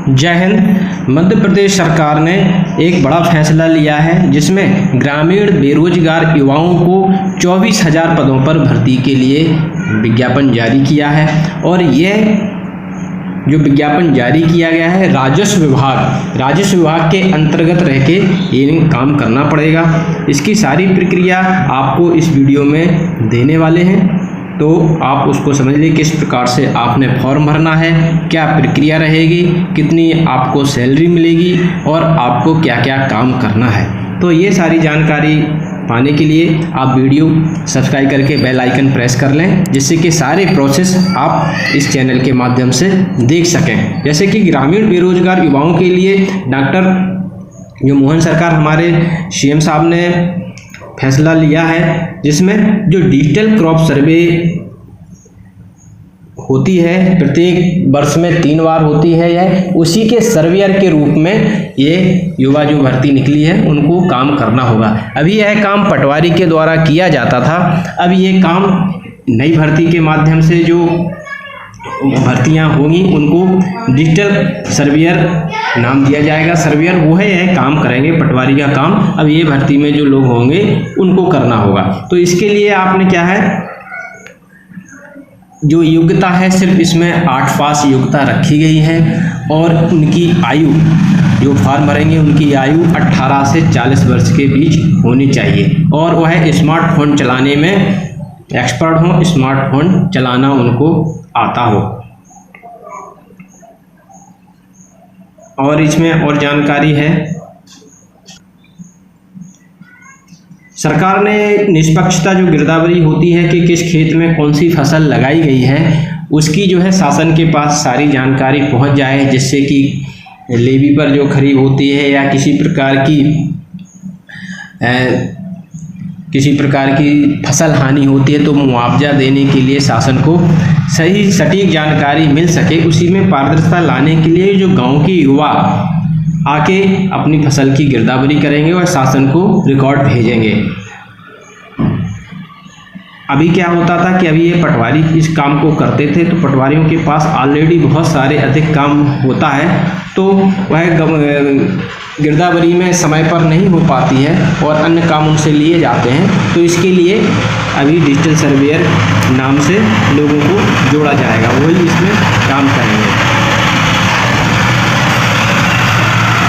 जय हिंद। मध्य प्रदेश सरकार ने एक बड़ा फैसला लिया है जिसमें ग्रामीण बेरोजगार युवाओं को 24,000 पदों पर भर्ती के लिए विज्ञापन जारी किया है। और यह जो विज्ञापन जारी किया गया है राजस्व विभाग के अंतर्गत रह के ये काम करना पड़ेगा। इसकी सारी प्रक्रिया आपको इस वीडियो में देने वाले हैं, तो आप उसको समझ लीजिए किस प्रकार से आपने फॉर्म भरना है, क्या प्रक्रिया रहेगी, कितनी आपको सैलरी मिलेगी और आपको क्या क्या काम करना है। तो ये सारी जानकारी पाने के लिए आप वीडियो सब्सक्राइब करके बेल आइकन प्रेस कर लें, जिससे कि सारे प्रोसेस आप इस चैनल के माध्यम से देख सकें। जैसे कि ग्रामीण बेरोजगार युवाओं के लिए डॉक्टर जो मोहन सरकार हमारे सीएम साहब ने फैसला लिया है, जिसमें जो डिजिटल क्रॉप सर्वे होती है प्रत्येक वर्ष में 3 बार होती है, यह उसी के सर्वेयर के रूप में ये युवा जो भर्ती निकली है उनको काम करना होगा। अभी यह काम पटवारी के द्वारा किया जाता था, अब ये काम नई भर्ती के माध्यम से जो भर्तियां होंगी उनको डिजिटल सर्वेयर नाम दिया जाएगा। सर्वेयर वो है, यह काम करेंगे, पटवारी का काम अब ये भर्ती में जो लोग होंगे उनको करना होगा। तो इसके लिए आपने क्या है, जो योग्यता है सिर्फ इसमें 8 पास योग्यता रखी गई है और उनकी आयु जो फॉर्म भरेंगे उनकी आयु 18 से 40 वर्ष के बीच होनी चाहिए और वह स्मार्टफोन चलाने में एक्सपर्ट हो, स्मार्टफोन चलाना उनको आता हो। और इसमें और जानकारी है, सरकार ने निष्पक्षता जो गिरदावरी होती है कि किस खेत में कौन सी फसल लगाई गई है, उसकी जो है शासन के पास सारी जानकारी पहुंच जाए, जिससे कि लेवी पर जो खरीद होती है या किसी प्रकार की फसल हानि होती है तो मुआवजा देने के लिए शासन को सही सटीक जानकारी मिल सके। उसी में पारदर्शिता लाने के लिए जो गांव के युवा आके अपनी फसल की गिरदावरी करेंगे और शासन को रिकॉर्ड भेजेंगे। अभी क्या होता था कि अभी ये पटवारी इस काम को करते थे तो पटवारियों के पास ऑलरेडी बहुत सारे अधिक काम होता है, तो वह गिरदावरी में समय पर नहीं हो पाती है और अन्य काम उनसे लिए जाते हैं। तो इसके लिए अभी डिजिटल सर्वेयर नाम से लोगों को जोड़ा जाएगा, वही इसमें काम करेंगे।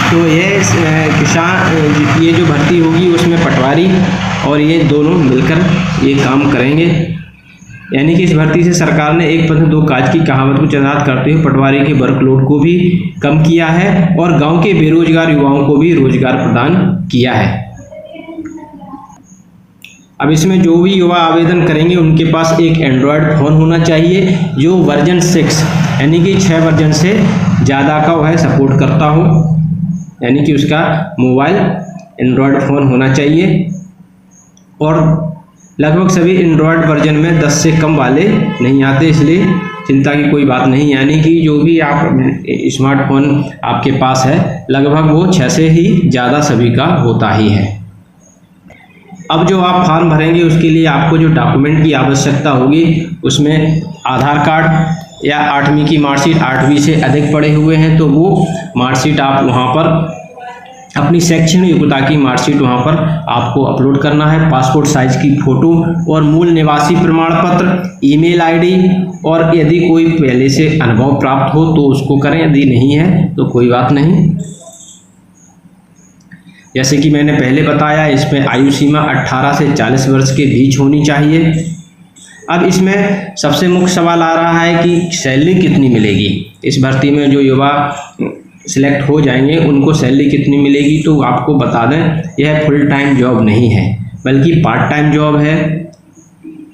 तो ये किसान ये जो भर्ती होगी उसमें पटवारी और ये दोनों मिलकर ये काम करेंगे। यानी कि इस भर्ती से सरकार ने एक पद 2 काज की कहावत को चरितार्थ करते हुए पटवारी के वर्कलोड को भी कम किया है और गांव के बेरोजगार युवाओं को भी रोजगार प्रदान किया है। अब इसमें जो भी युवा आवेदन करेंगे उनके पास एक एंड्रॉयड फ़ोन होना चाहिए जो वर्जन 6 यानी कि 6 वर्जन से ज़्यादा का वह सपोर्ट करता हो, यानी कि उसका मोबाइल एंड्रॉयड फ़ोन होना चाहिए। और लगभग सभी एंड्रॉयड वर्जन में 10 से कम वाले नहीं आते, इसलिए चिंता की कोई बात नहीं। यानी कि जो भी आप स्मार्टफोन आपके पास है लगभग वो 6 से ही ज़्यादा सभी का होता ही है। अब जो आप फॉर्म भरेंगे उसके लिए आपको जो डॉक्यूमेंट की आवश्यकता होगी उसमें आधार कार्ड या 8वीं की मार्कशीट 8वीं से अधिक पढ़े हुए हैं तो वो मार्कशीट आप वहाँ पर अपनी शैक्षणिक योग्यता की मार्कशीट वहाँ पर आपको अपलोड करना है। पासपोर्ट साइज की फ़ोटो और मूल निवासी प्रमाण पत्र, ईमेल आईडी, और यदि कोई पहले से अनुभव प्राप्त हो तो उसको करें, यदि नहीं है तो कोई बात नहीं। जैसे कि मैंने पहले बताया इसमें आयु सीमा 18 से 40 वर्ष के बीच होनी चाहिए। अब इसमें सबसे मुख्य सवाल आ रहा है कि सैलरी कितनी मिलेगी। इस भर्ती में जो युवा सिलेक्ट हो जाएंगे उनको सैलरी कितनी मिलेगी, तो आपको बता दें यह फुल टाइम जॉब नहीं है बल्कि पार्ट टाइम जॉब है,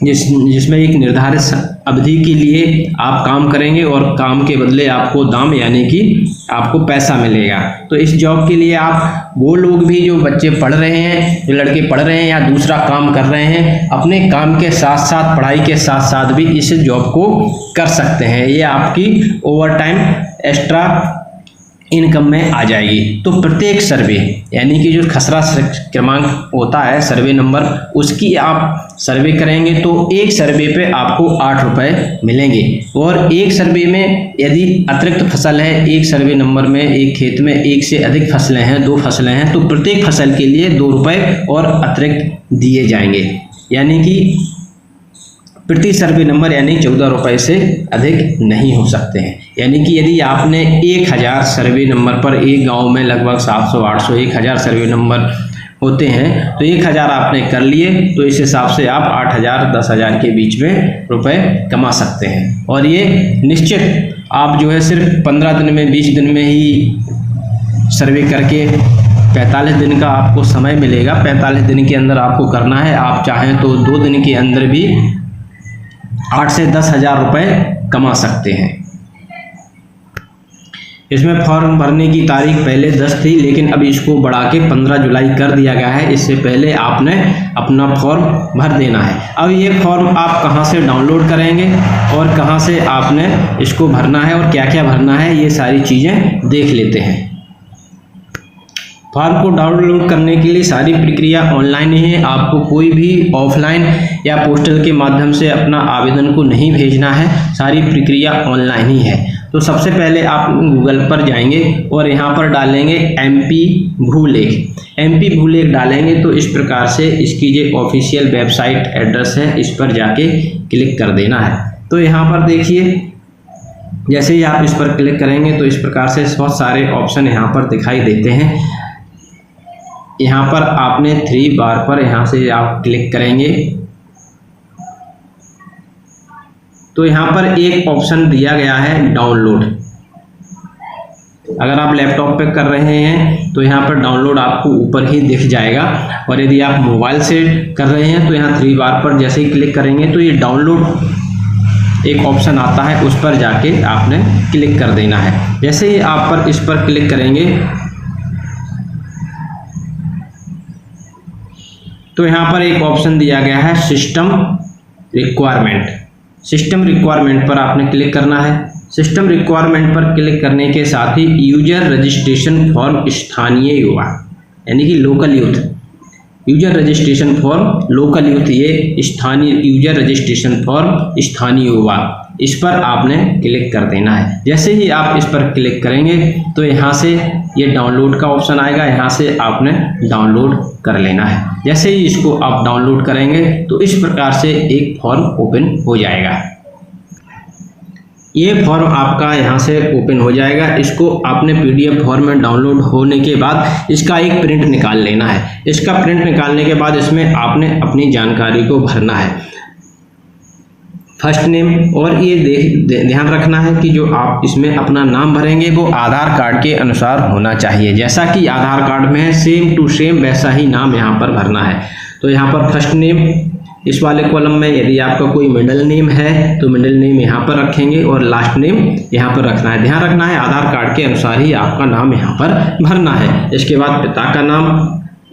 जिसमें एक निर्धारित अवधि के लिए आप काम करेंगे और काम के बदले आपको दाम यानी कि आपको पैसा मिलेगा। तो इस जॉब के लिए आप वो लोग भी जो बच्चे पढ़ रहे हैं, जो लड़के पढ़ रहे हैं या दूसरा काम कर रहे हैं, अपने काम के साथ साथ पढ़ाई के साथ साथ भी इस जॉब को कर सकते हैं। ये आपकी ओवर टाइम एक्स्ट्रा इनकम में आ जाएगी। तो प्रत्येक सर्वे यानी कि जो खसरा क्रमांक होता है सर्वे नंबर, उसकी आप सर्वे करेंगे तो एक सर्वे पे आपको 8 रुपये मिलेंगे। और एक सर्वे में यदि अतिरिक्त फसल है, एक सर्वे नंबर में एक खेत में एक से अधिक फसलें हैं, 2 फसलें हैं, तो प्रत्येक फसल के लिए 2 रुपये और अतिरिक्त दिए जाएंगे, यानी कि प्रति सर्वे नंबर यानी 14 रुपये से अधिक नहीं हो सकते हैं। यानी कि यदि आपने 1000 सर्वे नंबर पर, एक गांव में लगभग 700 800 1000 सर्वे नंबर होते हैं, तो 1000 आपने कर लिए तो इस हिसाब से आप 8000 10,000 के बीच में रुपए कमा सकते हैं। और ये निश्चित आप जो है सिर्फ 15 दिन में 20 दिन में ही सर्वे करके 45 दिन का आपको समय मिलेगा। 45 दिन के अंदर आपको करना है। आप चाहें तो 2 दिन के अंदर भी 8 से 10,000 रुपये कमा सकते हैं। इसमें फॉर्म भरने की तारीख पहले 10 थी, लेकिन अब इसको बढ़ा के 15 जुलाई कर दिया गया है। इससे पहले आपने अपना फॉर्म भर देना है। अब ये फॉर्म आप कहां से डाउनलोड करेंगे और कहां से आपने इसको भरना है और क्या क्या भरना है, ये सारी चीज़ें देख लेते हैं। फॉर्म को डाउनलोड करने के लिए सारी प्रक्रिया ऑनलाइन ही है। आपको कोई भी ऑफलाइन या पोस्टल के माध्यम से अपना आवेदन को नहीं भेजना है, सारी प्रक्रिया ऑनलाइन ही है। तो सबसे पहले आप गूगल पर जाएंगे और यहाँ पर डालेंगे MP भूलेख। MP भूलेख डालेंगे तो इस प्रकार से इसकी जो ऑफिशियल वेबसाइट एड्रेस है, इस पर जाके क्लिक कर देना है। तो यहाँ पर देखिए, जैसे ही आप इस पर क्लिक करेंगे तो इस प्रकार से बहुत सारे ऑप्शन यहाँ पर दिखाई देते हैं। यहाँ पर आपने 3 बार पर यहाँ से आप क्लिक करेंगे तो यहाँ पर एक ऑप्शन दिया गया है डाउनलोड। अगर आप लैपटॉप पे कर रहे हैं तो यहाँ पर डाउनलोड आपको ऊपर ही दिख जाएगा, और यदि आप मोबाइल से कर रहे हैं तो यहाँ 3 बार पर जैसे ही क्लिक करेंगे तो ये डाउनलोड एक ऑप्शन आता है, उस पर जाके आपने क्लिक कर देना है। जैसे ही आप पर इस पर क्लिक करेंगे तो यहाँ पर एक ऑप्शन दिया गया है सिस्टम रिक्वायरमेंट। सिस्टम रिक्वायरमेंट पर आपने क्लिक करना है। सिस्टम रिक्वायरमेंट पर क्लिक करने के साथ ही यूजर रजिस्ट्रेशन फॉर्म स्थानीय युवा यानी कि local youth, user registration form local youth, ये स्थानीय यूजर रजिस्ट्रेशन फॉर्म स्थानीय युवा, इस पर आपने क्लिक कर देना है। जैसे ही आप इस पर क्लिक करेंगे तो यहाँ से ये डाउनलोड का ऑप्शन आएगा, यहाँ से आपने डाउनलोड कर लेना है। जैसे ही इसको आप डाउनलोड करेंगे तो इस प्रकार से एक फॉर्म ओपन हो जाएगा। ये फॉर्म आपका यहाँ से ओपन हो जाएगा। इसको आपने PDF फॉर्म में डाउनलोड होने के बाद इसका एक प्रिंट निकाल लेना है। इसका प्रिंट निकालने के बाद इसमें आपने अपनी जानकारी को भरना है, फर्स्ट नेम, और ये ध्यान रखना है कि जो आप इसमें अपना नाम भरेंगे वो आधार कार्ड के अनुसार होना चाहिए। जैसा कि आधार कार्ड में है सेम टू सेम वैसा ही नाम यहाँ पर भरना है। तो यहाँ पर फर्स्ट नेम इस वाले कॉलम में, यदि आपका कोई मिडिल नेम है तो मिडिल नेम यहाँ पर रखेंगे और लास्ट नेम यहाँ पर रखना है। ध्यान रखना है आधार कार्ड के अनुसार ही आपका नाम यहाँ पर भरना है। इसके बाद पिता का नाम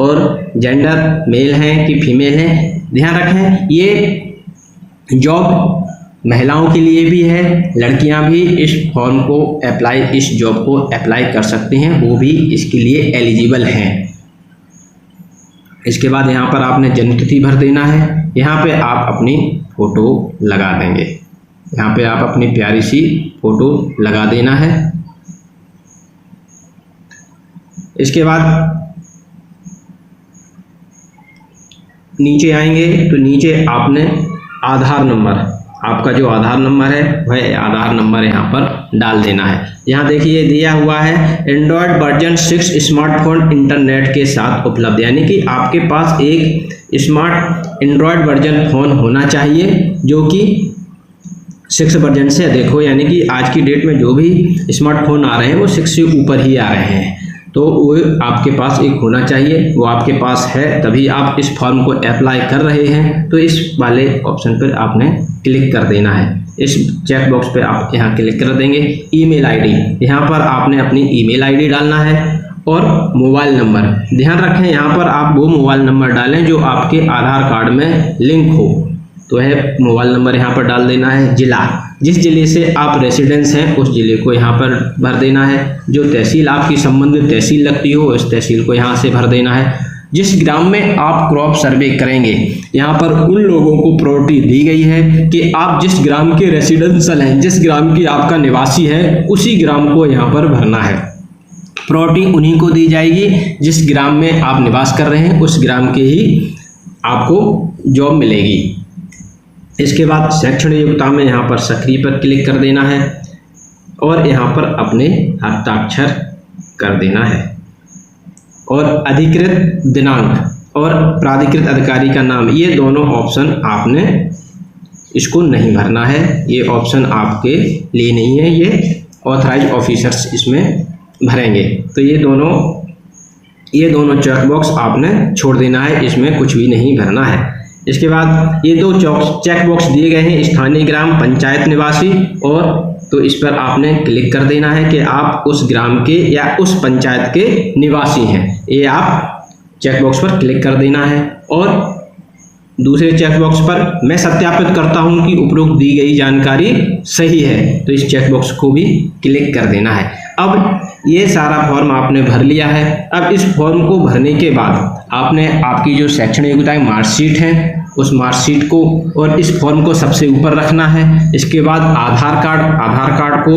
और जेंडर मेल है कि फीमेल है, ध्यान रखें। ये जॉब महिलाओं के लिए भी है, लड़कियां भी इस फॉर्म को अप्लाई, इस जॉब को अप्लाई कर सकती हैं, वो भी इसके लिए एलिजिबल हैं। इसके बाद यहाँ पर आपने जन्मतिथि भर देना है। यहाँ पे आप अपनी फ़ोटो लगा देंगे, यहाँ पे आप अपनी प्यारी सी फ़ोटो लगा देना है। इसके बाद नीचे आएंगे तो नीचे आपने आधार नंबर, आपका जो आधार नंबर है वह आधार नंबर यहाँ पर डाल देना है। यहाँ देखिए दिया हुआ है एंड्रॉयड वर्जन 6 स्मार्टफोन इंटरनेट के साथ उपलब्ध, यानी कि आपके पास एक स्मार्ट एंड्रॉयड वर्जन फ़ोन होना चाहिए जो कि 6 वर्जन से अधिक हो। यानी कि आज की डेट में जो भी स्मार्टफोन आ रहे हैं वो 6 से ऊपर ही आ रहे हैं, तो वो आपके पास एक होना चाहिए। वो आपके पास है तभी आप इस फॉर्म को अप्लाई कर रहे हैं। तो इस वाले ऑप्शन पर आपने क्लिक कर देना है। इस चेक बॉक्स पे आप यहाँ क्लिक कर देंगे। ईमेल आईडी, यहाँ पर आपने अपनी ईमेल आईडी डालना है और मोबाइल नंबर। ध्यान रखें यहाँ पर आप वो मोबाइल नंबर डालें जो आपके आधार कार्ड में लिंक हो। तो है मोबाइल नंबर यहाँ पर डाल देना है। जिला, जिस ज़िले से आप रेसिडेंस हैं उस ज़िले को यहाँ पर भर देना है। जो तहसील आपकी संबंधित तहसील लगती हो उस तहसील को यहाँ से भर देना है। जिस ग्राम में आप क्रॉप सर्वे करेंगे यहाँ पर उन लोगों को प्रायोरिटी दी गई है कि आप जिस ग्राम के रेसिडेंशियल हैं, जिस ग्राम की आपका निवासी है उसी ग्राम को यहाँ पर भरना है। प्रायोरिटी उन्हीं को दी जाएगी जिस ग्राम में आप निवास कर रहे हैं, उस ग्राम के ही आपको जॉब मिलेगी। इसके बाद शैक्षणिक योग्यता में यहाँ पर सक्रिय पर क्लिक कर देना है और यहाँ पर अपने हस्ताक्षर कर देना है। और अधिकृत दिनांक और प्राधिकृत अधिकारी का नाम, ये दोनों ऑप्शन आपने इसको नहीं भरना है, ये ऑप्शन आपके लिए नहीं है, ये ऑथराइज ऑफिसर्स इसमें भरेंगे। तो ये दोनों चेकबॉक्स आपने छोड़ देना है, इसमें कुछ भी नहीं भरना है। इसके बाद ये 2 चेकबॉक्स दिए गए हैं, स्थानीय ग्राम पंचायत निवासी और, तो इस पर आपने क्लिक कर देना है कि आप उस ग्राम के या उस पंचायत के निवासी हैं, ये आप चेकबॉक्स पर क्लिक कर देना है। और दूसरे चेकबॉक्स पर मैं सत्यापित करता हूं कि उपरोक्त दी गई जानकारी सही है, तो इस चेकबॉक्स को भी क्लिक कर देना है। अब ये सारा फॉर्म आपने भर लिया है। अब इस फॉर्म को भरने के बाद आपने आपकी जो शैक्षणिक योग्यता मार्कशीट है उस मार्कशीट को और इस फॉर्म को सबसे ऊपर रखना है। इसके बाद आधार कार्ड को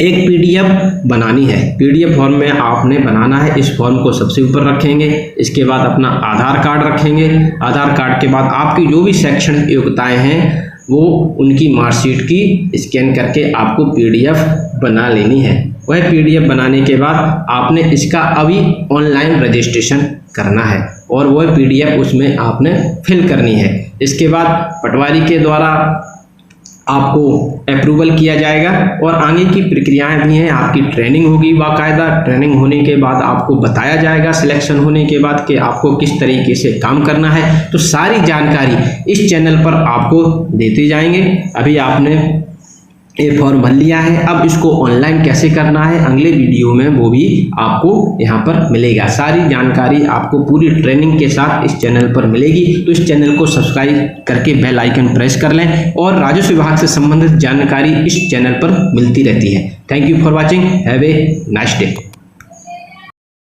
एक पीडीएफ बनानी है, पीडीएफ फॉर्म में आपने बनाना है, इस फॉर्म को सबसे ऊपर रखेंगे। इसके बाद अपना आधार कार्ड रखेंगे। आधार कार्ड के बाद आपकी जो भी शैक्षणिक योग्यताएं हैं वो उनकी मार्कशीट की स्कैन करके आपको पीडीएफ बना लेनी है। वह पीडीएफ बनाने के बाद आपने इसका अभी ऑनलाइन रजिस्ट्रेशन करना है और वह पीडीएफ उसमें आपने फिल करनी है। इसके बाद पटवारी के द्वारा आपको अप्रूवल किया जाएगा और आगे की प्रक्रियाएं भी हैं। आपकी ट्रेनिंग होगी बाकायदा, ट्रेनिंग होने के बाद आपको बताया जाएगा सिलेक्शन होने के बाद कि आपको किस तरीके से काम करना है। तो सारी जानकारी इस चैनल पर आपको देते जाएंगे। अभी आपने ये फॉर्म भर लिया है, अब इसको ऑनलाइन कैसे करना है अगले वीडियो में वो भी आपको यहाँ पर मिलेगा। सारी जानकारी आपको पूरी ट्रेनिंग के साथ इस चैनल पर मिलेगी। तो इस चैनल को सब्सक्राइब करके बेल आइकन प्रेस कर लें और राजस्व विभाग से संबंधित जानकारी इस चैनल पर मिलती रहती है। Thank you for watching, have a nice day.